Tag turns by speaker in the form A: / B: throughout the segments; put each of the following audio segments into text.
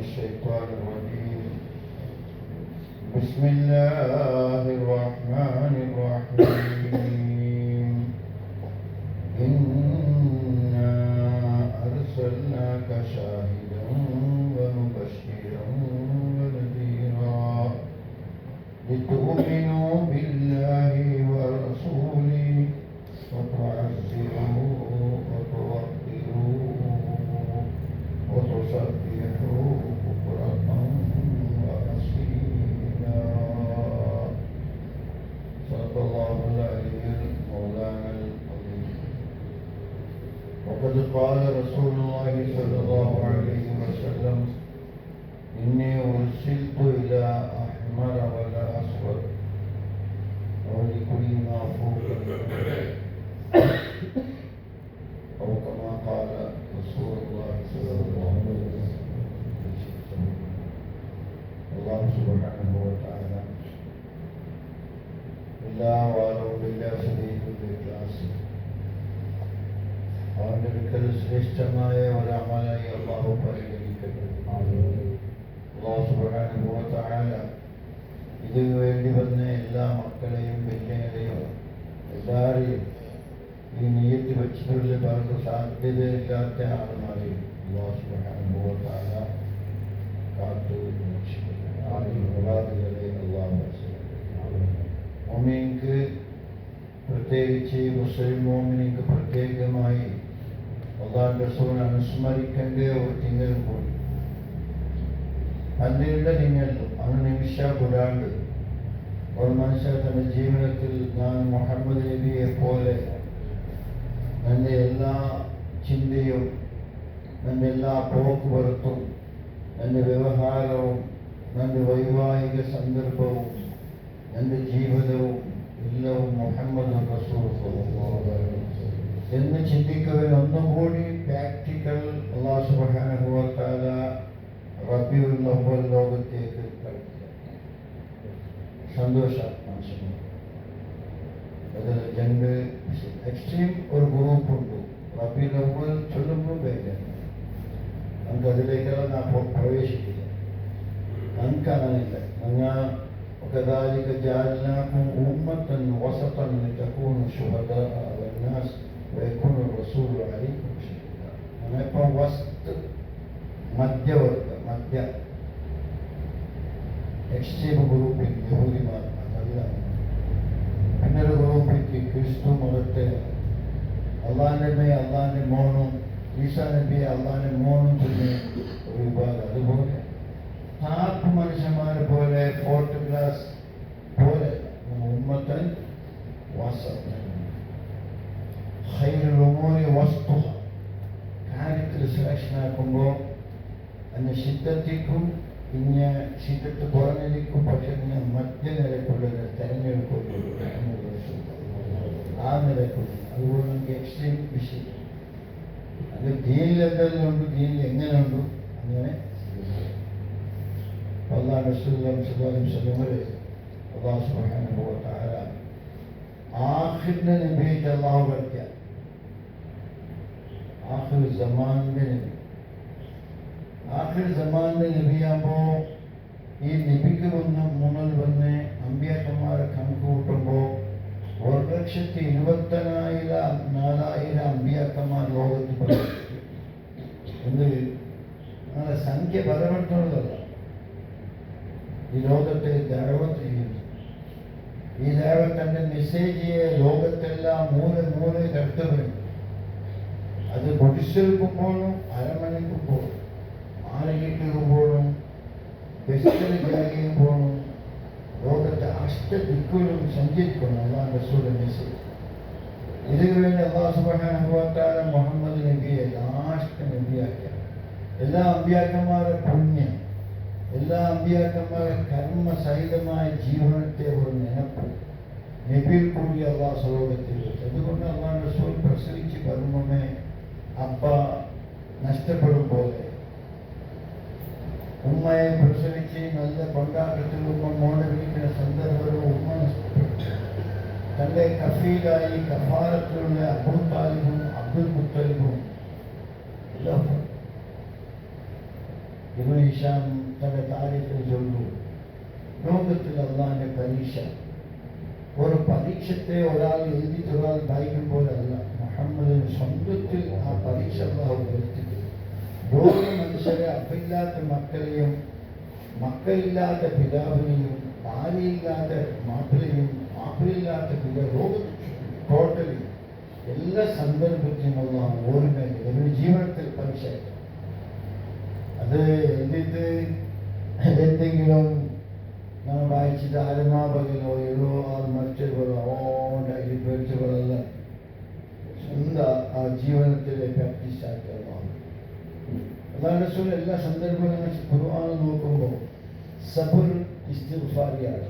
A: الشيطان الرجيم. بسم الله الرحمن الرحيم. إنا أرسلناك شاهدا ومبشرا ونذيرا لتؤمنوا بالله ورسوله وتعزروه وتوقروه وتصبحوه بكرة وأصيلا. صدق الله العلي مولانا العظيم. وقد قال رسول الله صلى الله عليه وسلم: إني أرسلت إلى أحمر ولا أسود ولكل ما فوق أو كما قال رسول الله صلى الله عليه وسلم. الله سبحانه وتعالى എല്ലാ വാരവും എല്ലാ ക്ലാസ് അവൻ്റെ അടുക്കൽ ശ്രേഷ്ഠമായ ഒരമലായി അള്ളാഹു പരിഗണിക്കട്ടെ. അള്ളാഹു സുബ്ഹാനഹു വ തആല ഇതിനു വേണ്ടി വന്ന എല്ലാ മക്കളെയും പെണ്ണുങ്ങളെയും എല്ലാവരെയും ഈ നിയ്യത്ത് വെച്ചിട്ടുള്ള പലർക്കും സാധ്യതയില്ലാത്ത ആളുമാരെയും അള്ളാഹു സുബ്ഹാനഹു വ തആല കാത്തു രക്ഷിക്കട്ടെ. മുറാദുകളെ അള്ളാഹു മോമിനിക്ക് പ്രത്യേകിച്ച് മുസ്ലിം മോമിനിക്ക് പ്രത്യേകമായി അള്ളാഹുവിന്റെ റസൂൽ അനുസ്മരിക്കേണ്ട ഒരു തിങ്കളും കൂടി 12 തിങ്കളിലും അന്ന് നിമിഷ കൂടാണ്ട് ഒരു മനുഷ്യർ തന്റെ ജീവിതത്തിൽ ഞാൻ മുഹമ്മദ് നബിയെ പോലെ എൻ്റെ എല്ലാ ചിന്തയും എൻ്റെ എല്ലാ പോക്കുവരത്തും എൻ്റെ വ്യവഹാരവും എൻ്റെ വൈവാഹിക സന്ദർഭവും എൻ്റെ ജീവിതവും എല്ലാം മുഹമ്മദ് റസൂൽ എന്ന് ചിന്തിക്കുവാൻ ഒന്നുകൂടി പ്രാക്ടിക്കൽ അല്ലാഹു സുബ്ഹാനഹു വ തആല റബീഉൽ അവ്വൽ ലോകത്തേക്ക് സന്തോഷം മനസ്സിലാക്കും. അതിൽ രണ്ട് എക്സ്ട്രീം ഒരു ഗ്രൂപ്പുണ്ട്. റബീഉൽ അവ്വൽ ചൊല്ലുമ്പോൾ വേദന നമുക്ക് അതിലേക്കെല്ലാം നാം പ്രവേശിക്കില്ല. നമുക്ക് അങ്ങനെയില്ല. ഞങ്ങൾ وكذلك جعلناكم أمة وسطا لتكونوا شهداء على الناس ويكون الرسول عليكم شهيدا. നമ്മളിപ്പോൾ വസ്തു മധ്യവർഗം മധ്യ എക്സ്ട്രീം ഗ്രൂപ്പിൽ യഹൂദിമാർ അതല്ല. പിന്നൊരു ഗ്രൂപ്പിക്ക് ക്രിസ്തു മതത്തെ അള്ളാഹിന്റെ മേ അള്ളാഹിന്റെ മോനും ഈസാ നബിയെ അള്ളാഹിന്റെ മോനും ചൊല്ലി ഒരു വിഭാഗം. അതുപോലെ ഹാപ്പ് മനുഷ്യന്മാരെ പോലെ ഫോർത്ത് ക്ലാസ് പോലെ ഉമ്മത്തൻ കാര്യത്തിൽ സെലക്ഷൻ ആക്കുമ്പോൾ അതിന് ശിദ്ധത്തിക്കും പിന്നെ ശിദ്ധത്ത് കുറഞ്ഞതിക്കും പക്ഷെ മധ്യനിരക്കുള്ളത് തെരഞ്ഞെടുക്കുള്ളൂ. ആ നിരക്കുള്ളൂ. അതുപോലെ നമുക്ക് എക്സ്ട്രീം വിഷയം അത് ദീനിൽ എന്തെല്ലാം ഉണ്ട്, ദീനിൽ എങ്ങനെ ഉണ്ട് അങ്ങനെ അള്ളാഹു റസൂലുള്ളാഹി സ്വല്ലല്ലാഹു അലൈഹി വസല്ലം അല്ലാഹു സുബ്ഹാനഹു വ തആല ആഖിറിന്റെ നബിയായിട്ട് അള്ളാഹു കളിക്കുക. ആഖിർ സമാനിന്റെ നബി. ആഖിർ സമാനിന്റെ നബിയാകുമ്പോൾ ഈ നബിക്ക് മുന്നിൽ വന്ന് അമ്പിയാക്കന്മാരെ കണക്ക് കൂട്ടുമ്പോൾ 1,24,000 അമ്പിയാക്കന്മാർ ലോകത്ത് പറയും. എന്ത് അങ്ങനെ സംഖ്യ പലവട്ടമുള്ളതല്ല. ഈ ലോകത്തെ ദഅവത്ത് ചെയ്യുന്നു. ഈ ദഅവത്തിന്റെ മെസ്സേജിയെ ലോകത്തെല്ലാം മൂല കടത്തുകയും അത് പൊടിച്ചെടുക്കുമ്പോഴും അരമണിക്കുമ്പോഴും ആലകിട്ടുമ്പോഴും ബസ്സിൽ ജാഗിയുമ്പോഴും ലോകത്തെ അഷ്ടദിക്കുകളും സഞ്ചരിക്കണം. അള്ളാഹു റസൂലിന്റെ മെസ്സേജ് ഇതിനു വേണ്ടി അല്ലാഹു സുബ്ഹാനഹു വ തആല മുഹമ്മദ് നബിയെ ലാസ്റ്റ് നബിയാക്കിയ എല്ലാ അമ്പിയാക്കന്മാരുടെ പുണ്യം, എല്ലാ അമ്പിയാക്കന്മാരുടെ കർമ്മസഹിതമായ ജീവനത്തെ ഒരു നെനപ്പ് നബിയിൽ കൂടി അള്ളാഹു സ്വലോകത്തിൽ വെച്ചു. അതുകൊണ്ട് അള്ളാഹു റസൂൽ പ്രസവിച്ച് വരുമ്പമേ അപ്പ നഷ്ടപ്പെടും പോലെ ഉമ്മയെ പ്രസവിച്ച് നല്ല കൊണ്ടാട്ടത്തിൽ ഉമ്മ മോടെ വിളിക്കുന്ന സന്ദർഭവും ഉമ്മ നഷ്ടപ്പെട്ടു. തൻ്റെ കഫീലായി കഫാലത്തിലുള്ള അബൂ താലിബും അബ്ദുൽ മുത്തലിബും എല്ലാം ഇബ്നു ഹിഷാം തന്റെ താരീഖിൽ ചൊല്ലു, ലോകത്തിൽ അള്ളാഹിന്റെ പരീക്ഷ ഒരു പരീക്ഷത്തെ ഒരാൾ എഴുതിയിട്ട് ഒരാൾ വായിക്കുമ്പോഴല്ല, മുഹമ്മദിന് സ്വന്തത്തിൽ ആ പരീക്ഷ അള്ളാഹു വരുത്തിയത്. ലോക മനുഷ്യരെ അപ്പില്ലാത്ത മക്കളെയും മക്കളില്ലാത്ത പിതാവിനെയും ഭാര്യയില്ലാത്ത മാപ്പിളയും മാപ്പിളില്ലാത്ത പിതാവ് ടോട്ടലി എല്ലാ സന്ദർഭത്തിനുമുള്ള ഓർമ്മയിൽ ഒരു ജീവനത്തിൽ പരീക്ഷ. അത് എന്നിട്ട് എന്തെങ്കിലും നമ്മൾ വായിച്ചിട്ട് അരമാപകലോ ഏതോ ആൾ മറ്റൊരു ഓണ്ടാക്കി പേടിച്ചവരല്ല, സ്വന്തം ആ ജീവനത്തിലെ പ്രാക്ടീസ് ആക്കിയതാണ്. അതാണ് റസൂൽ എല്ലാ സന്ദർഭങ്ങളും ഖുർആൻ നോക്കുമ്പോൾ സബർ ഇസ്തിഗ്ഫാറിയാണ്.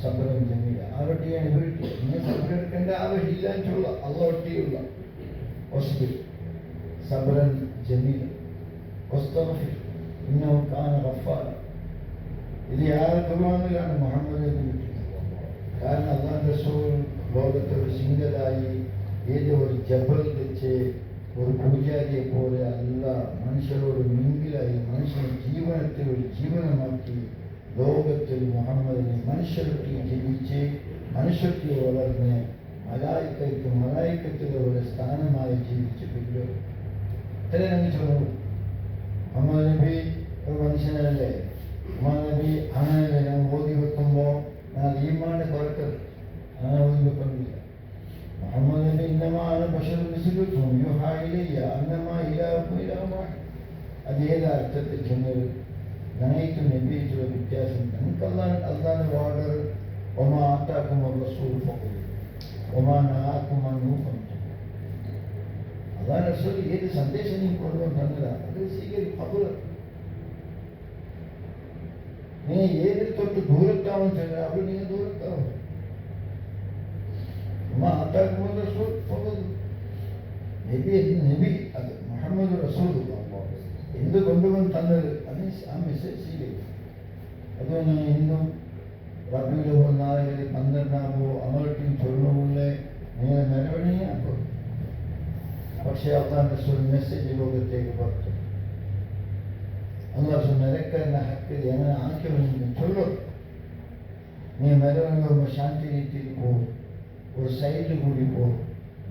A: സബറും ജമീല ആരൊട്ടിയാണ് വീട്ടിൽ നിങ്ങൾ സബറെടുക്കേണ്ട ആവശ്യമില്ല എന്നുള്ള അള്ള ഒട്ടിയുള്ള സബറൻ ജമീല ഇത് യാതൊരുവാണ് മുഹമ്മദ് വീട്ടിൽ. കാരണം അള്ളാഹു റസൂൽ ലോകത്തെ ഒരു സിംഗലായി ഏത് ഒരു ജബറിൽ വെച്ച് ഒരു പൂജാരിയെ പോലെ അല്ല, മനുഷ്യരോട് മിങ്കിലായി മനുഷ്യന്റെ ജീവനത്തെ ഒരു ജീവനമാക്കി ലോകത്തിൽ മുഹമ്മദിനെ മനുഷ്യർക്ക് ജീവിച്ച് മനുഷ്യർക്ക് വളർന്ന് മലായിക്കത്തിലെ ഒരു സ്ഥാനമായി ജീവിച്ച് പിന്നെ ഇത്രയും നമ്മൾ ചോദിച്ചു. മുഹമ്മദ് നബി ഒരു മനുഷ്യനല്ലേ? മുഹമ്മദ് നബി അങ്ങനെയല്ലേ? ഞാൻ ഓതി വെക്കുമ്പോൾ ഞാൻ ഈമാന്റെ കുറക്കത് അങ്ങനെ ഓതി വെക്കുന്നില്ല. മുഹമ്മദ് നബി ഇന്നമാണ് അത് ഏത് അർത്ഥത്തിൽ ചെന്നത്? നനയിച്ചു നബിയിട്ടുള്ള വ്യത്യാസം നമുക്ക് അള്ളാഹ് വാർഡർ ഒമാ ആത്താക്കും റസൂൽ ഒമാ നാക്കും അതാണ് റസൂൽ ഏത് സന്ദേശം നീ കൊണ്ടുവന്ന് തന്നതാണ് അത് സ്വീകരിക്കും. നീ ഏതിൽ തൊട്ട് ദൂരത്താവും ചെന്നത് അവിടെ നീ ദൂരത്താവും. ഒമാ ആത്താക്കും റസൂൽ നബി അത് മുഹമ്മദ് റസൂൽ എന്ത് കൊണ്ടുവന്ന് തന്നത് അത് ആ മെസ്സേജ് സ്വീകരിക്കും. അതുകൊണ്ട് ഇന്നും റബീഉൽ അവ്വൽ നാളിൽ 12 അമലത്തിൽ ചൊല്ലുപോലെ നിങ്ങൾ മെരവണിയാക്കും. പക്ഷേ അള്ളാഹു റസൂൽ മെസ്സേജ് ലോകത്തേക്ക് പുറത്തു. അള്ളാഹു നിരക്കുന്ന ഹക്കിൽ എങ്ങനെ ആക്കിയവനെന്ന് ചൊല്ലും. നീ മെരവണിയുമ്പോൾ ശാന്തി രീതിയിൽ പോകും, ഒരു സൈഡിൽ കൂടി പോകും,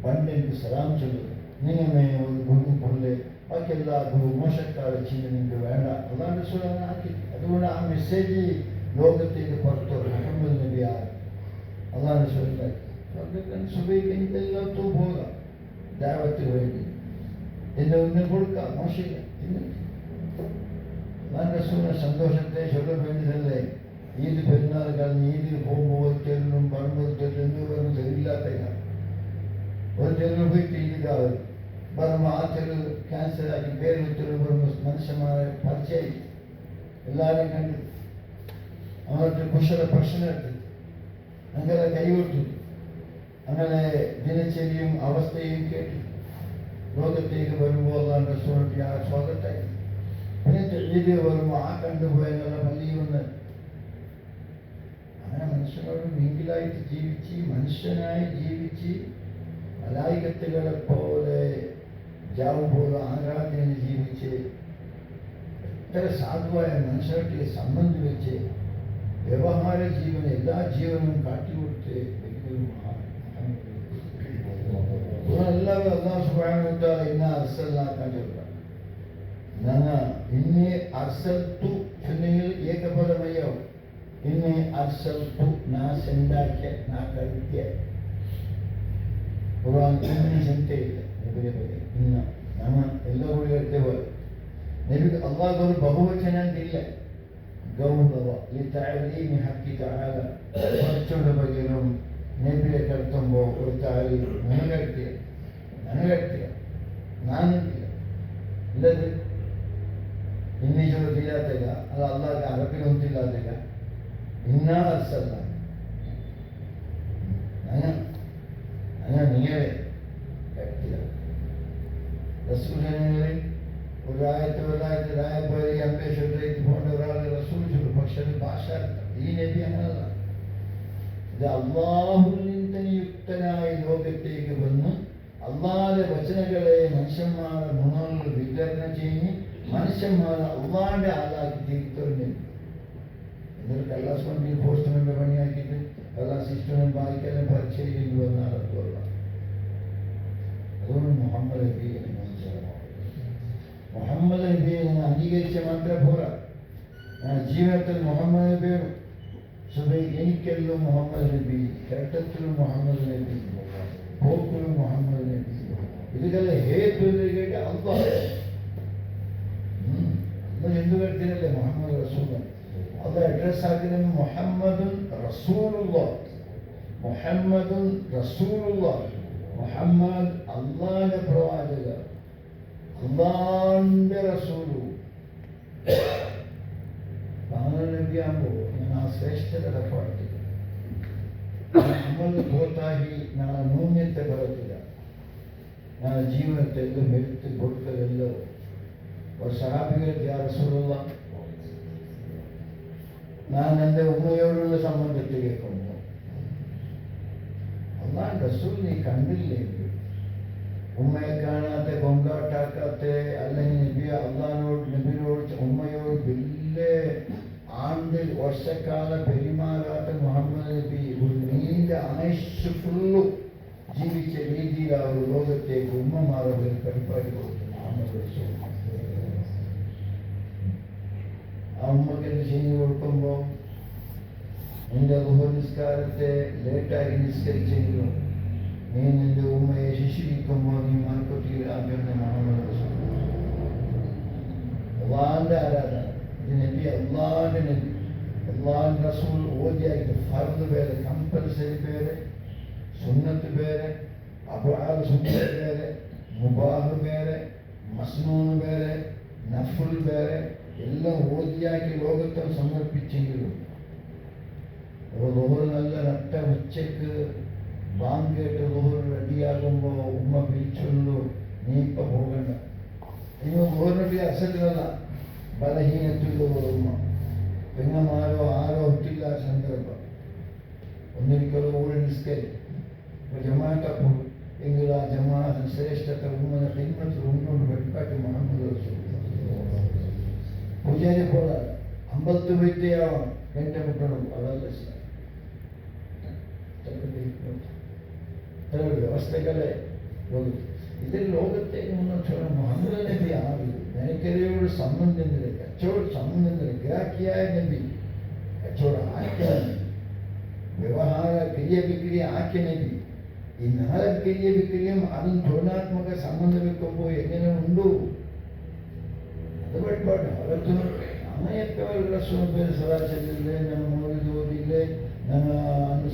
A: പണ്ടെനിക്ക് സലാം ചൊല്ലും, നിയമേ ഒരു ഗുരുക്കുള്ളിൽ ബാക്കി എല്ലാവർക്കും മോശക്കാരെ ചെയ്യുന്ന നിങ്ങൾക്ക് വേണ്ട. അള്ളാഹു റസൂൽ അങ്ങനെ ആക്കി. അതുകൊണ്ട് ആ മെസ്സേജ് ലോകത്തേക്ക് പുറത്തു മുഹമ്മദ് നബിയാണ് അള്ളാഹു റസൂൽ സുബൈക്കെല്ലാത്തും പോകാം ദാവത്തിന് വേണ്ടി എന്നെ ഒന്നും കൊടുക്കാം, മോശമില്ല. അള്ളാഹു റസൂലിന്റെ സന്തോഷത്തെ ചൊല്ലാൻ വേണ്ടിയതല്ലേ ഈദ് പെരുന്നാൾ കഴിഞ്ഞ് ഈദിൽ പോകുമ്പോൾ തെല്ലും പറമ്പ് തെല്ലും പറഞ്ഞു തെല്ലില്ലാത്ത ഒരു തെല്ലിൽ പോയി ഈദ്ഗാഹ് പറയുമ്പോൾ ആ തെല്ല് ക്യാൻസലാക്കി വേറെ തെല്ല് പറയുമ്പോൾ മനുഷ്യന്മാരെ പരിചയം എല്ലാവരെയും കണ്ടു അവർക്ക് കുശല പ്രശ്നം എടുത്തു അങ്ങനെ കൈവിട്ടു. അങ്ങനെ ദിനചര്യയും അവസ്ഥയും കേട്ടു ലോകത്തേക്ക് വരുമ്പോൾ അള്ളാഹു റസൂലിന്റെ ആ സ്വാഗതമായി. എന്നിട്ട് ഈദ് വരുമ്പോൾ ആ കണ്ടുപോയെന്നുള്ള പള്ളിയിൽ വന്ന് അങ്ങനെ മനുഷ്യനോട് മിങ്കിലായിട്ട് ജീവിച്ച് മനുഷ്യനായി ജീവിച്ച് മലായികത്തുകളെ പോലെ ജാവ് പോലെ ആരാധനയിൽ ജീവിച്ച് എത്ര സാധുവായ മനുഷ്യരുടെ സംബന്ധം വെച്ച് വ്യവഹാര ജീവൻ എല്ലാ ജീവനും കാട്ടിക്കൊടുത്ത് എല്ലാവരും അല്ലാഹു സുബ്ഹാനഹു വ തആല ഇന്ന അർസൽനാക ഞങ്ങൾ ഇന്നെ അർസൽതു ചൊല്ലിയിൽ ഏകപദമയോ ഇന്നെ അർസൽതു നാ സെൻഡാക്കിയ നാ കഴിക്കുക ഖുർആൻ ഇന്ന ചിന്തയില്ല ഇന്ന ഞങ്ങൾ എല്ലാ കൂടി എടുത്തവർ നബി അള്ളാഹു ഒരു ബഹുവചനത്തില്ല ഗൗരവ ഈ തഅലീമി ഹഖി തആല കുറച്ചുള്ള ബഗിലും നബിയെ കടത്തുമ്പോൾ ഒരു താലീം ನನಗಡ್ತಿಯ ನಾನಿಲ್ಲ ಇಲ್ಲದೆ ಇಂಗ್ಲೀಷರು ತಿಳಿಯಾದಾಗ ಅದು ಅಲ್ಲಾಹಗೆ ಅರಬಿ ಹೊಂದಿಲ್ಲಾದಾಗ ಇನ್ನೂ ಅರ್ಸಲ್ಲ അങ്ങനെ നീങ്ങളെ കട്ടില്ല റസൂലിനെ ഒരായത്ത് രായപ്പോയി അമ്പേശ്വരത്തേക്ക് പോകേണ്ട ഒരാളെ റസൂൽ ചൊല്ലു. പക്ഷെ അത് ഭാഷ ഈ നബി അങ്ങനല്ല. ഇത് അള്ളാഹുവിൽ നിന്ന് യുക്തനായ ലോകത്തേക്ക് വന്ന് അള്ളാഹുവിന്റെ വചനങ്ങളെ മനുഷ്യന്മാരെ ഗുണങ്ങൾ വിതരണം ചെയ്ത് മനുഷ്യന്മാരെ അള്ളാന്റെ ആളാക്കി തീർത്തുണ്ട്. എന്നിട്ട് കല്ലാസ് വണ്ടി പോസ്റ്റ്മെന്റ് പണിയാക്കിയിട്ട് കല്ലാസ് ഇഷ്ടം വായിക്കാനും പരീക്ഷ ചെയ്തു വന്നാൽ അർത്ഥമല്ല. അതുകൊണ്ട് മുഹമ്മദ് നബി മുഹമ്മദ് നബിയെ ഞാൻ അംഗീകരിച്ച മാത്രമേ പോരാ, ഞാൻ ജീവിതത്തിൽ മുഹമ്മദ് നബിയും എനിക്കെല്ലാം മുഹമ്മദ് നബി, കേട്ടത്തിലും മുഹമ്മദ് നബി, പോക്കിലും മുഹമ്മദ് നബി, ഇതൊക്കെ ഹേതുവിലേക്ക് അള്ളാഹ് എന്ത് കേട്ടില്ലേ മുഹമ്മദ് റസൂൽ അത് അഡ്രസ് ആക്കുന്നത് മുഹമ്മദുൻ റസൂലുള്ളാഹ്. മുഹമ്മദുൻ റസൂലുള്ളാഹ്, മുഹമ്മദ് അള്ളാന്റെ പ്രവാചക, അള്ളാന്റെ റസൂലു. അങ്ങനെ നബിയാകുമ്പോൾ ഞാൻ ആ ശ്രേഷ്ഠത പാടില്ല, നമ്മൾ ಗೋತಾಗಿ ನಾನು ನ್ಯೂನ್ಯತೆ ಬರುತ್ತಿಲ್ಲ, ನಾನು ಜೀವನತೆಲ್ಲೂ ಮೆರುತು ಕೊಡ್ತದೆಲ್ಲೋ ಸಹಾಬಿಗಳಿಗೆ ಯಾರು ರಸೂಲುಲ್ಲ. ನಾನು എൻ്റെ ഉമ്മയോടുള്ള സംബന്ധത്തിലേക്ക് വന്നു. അള്ളാഹ് റസൂൽ നീ കണ്ടില്ലെങ്കിൽ ഉമ്മയെ കാണാത്ത കൊണ്ടാട്ടാക്കാത്ത അല്ലെങ്കിൽ നബിയോട് ഉമ്മയോട് വലിയ വർഷക്കാലം പെരുമാറാത്ത മുഹമ്മദ് നബി ഒരു നീണ്ട ആയുസ് ഫുള്ളും ജീവിച്ച രീതിയിൽ ആ ഒരു ലോകത്തേക്ക് ഉമ്മമാരെ ഒരു പരിപാടി കൊടുത്തു. മുഹമ്മദ് റസൂൽ ആ ഉമ്മക്ക് എന്ത് ചെയ്തു കൊടുക്കുമ്പോൾ നിന്റെ നിസ്കാരത്തെ ലേറ്റായി നിസ്കരിച്ചെങ്കിലും നീ നിന്റെ ഉമ്മയെ ശിശുരിക്കുമ്പോൾ നീ മാർക്കൊട്ടിയിലാക്കുന്ന മുഹമ്മദ് റസൂൽ അള്ളാന്റെ ആരാധന. ഇത് നബി അള്ളാന്റെ നബി, അള്ളാന്റെ റസൂൽ ഓതിയായിട്ട് ഫർദ് പേര്, കമ്പൽസറി പേര്, സുന്നത്ത് പേര്, അബ്ആദ് സുന്നത്ത് പേര്, മുബാഹ് പേര്, മസ്നൂൻ പേര്, നഫുൽ പേര് എല്ലാം ഓതിയാക്കി ലോകത്തെ സമർപ്പിച്ചെങ്കിലും ലോഹർ നല്ല നട്ട ഉച്ചക്ക് ബാങ്ക് കേട്ട് ലോഹർ റെഡിയാകുമ്പോൾ ഉമ്മ വിളിച്ചുള്ളൂ, നീ ഇപ്പം പോകണ്ട. ഇനി ലോഹറിന്റെ അസലല്ല, ബലഹീനത്തുള്ള ഉമ്മ, പെങ്ങന്മാരോ ആരോ ഒറ്റില്ല സന്ദർഭം ഒന്നിരിക്കലോ ഓടി നിസ്കരി ജമാഅത്ത് എങ്കിൽ ആ ജമാഅത്തിന് ശ്രേഷ്ഠത്തെ ഉമ്മനെ ഹിമ്മത്തിൽ ഉമ്മോട് വെട്ടാട്ടി മുഹമ്മദ് റസൂൽ. പൂജാരി പോലെ അമ്പലത്തിൽ പോയിട്ടാവണം എൻ്റെ കുട്ടണം, അതല്ല വ്യവസ്ഥകളെ ലോകത്ത്. ഇതിൽ ലോകത്തേക്ക് മുന്നോട്ട് മുഹമ്മദ് നബി ആവില്ല, നിനക്കരയോട് സംബന്ധിച്ചില്ല, കച്ചവട സംബന്ധിച്ചില്ല, ഗ്രാഹ്യായ നബി, കച്ചവട ആക്കിയ നബി, വ്യവഹാര ക്രിയ വിക്രിയ ആക്കിയ നബി. ഈ നാല് ക്രിയ വിക്രിയം അതും ധോരണാത്മക സംബന്ധം വെക്കുമ്പോൾ എങ്ങനെ ഉണ്ടോ അത് വെട്ടാണ്. അവർക്ക് അങ്ങനെയൊക്കെ ഒരു പേര് സദാ ചെല്ലില്ലേ, ഞങ്ങൾ മോദി ഓതില്ലേ, ഞങ്ങൾ